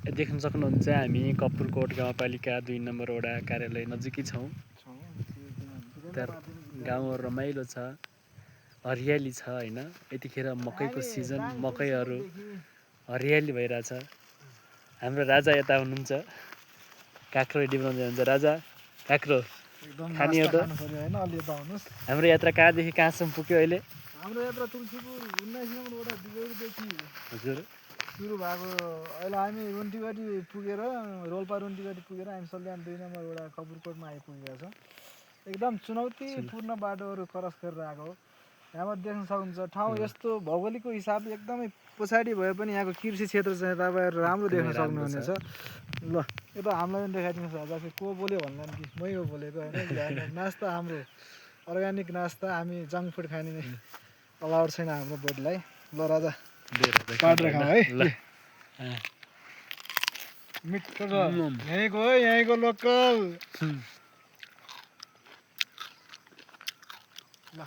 देख्न सक्नुहुन्छ हामी कपुरकोट गाउँपालिका 2 नम्बर वडा कार्यालय नजिकै छौँ। गाउँ रमाइलो छ, हरियाली छ हैन। यतिखेर मकैको सिजन, मकैहरू हरियाली भइरहेछ। हाम्रो राजा यता हुनुहुन्छ, काँक्रो रेडी बनाउँदै हुनुहुन्छ। राजा काँक्रो खाने हो त? हाम्रो यात्रा कहाँदेखि कहाँसम्म पुग्यो अहिले? हाम्रो यात्रा तुलसीपुर 19 नम्बर वडा बिजौरीदेखि हजुर सुरु भएको। अहिले हामी रुन्टीगढी पुगेर रोल्पा रुन्टीगढी पुगेर हामी सल्यान 2 नम्बर वडा कपुरकोटमा आइपुगेका छौँ। एकदम चुनौतीपूर्ण बाटोहरू क्रस गरेर आएको हो। यहाँबाट देख्न सक्नुहुन्छ ठाउँ यस्तो भौगोलिकको हिसाबले एकदमै पछाडि भए पनि यहाँको कृषि क्षेत्र चाहिँ तपाईँहरू राम्रो देख्न सक्नुहुनेछ। ल यता हामीलाई पनि देखाइदिनुहोस् राजा। को बोल्यो भन्ला कि मै हो बोलेको होइन। नास्ता हाम्रो अर्ग्यानिक नास्ता, हामी जङ्क फुड खाने अलाउड छैन हाम्रो बोडीलाई। ल राजा काटेर खाऊ है। मिठो छ, यहीँको है, यहीँको लोकल। ल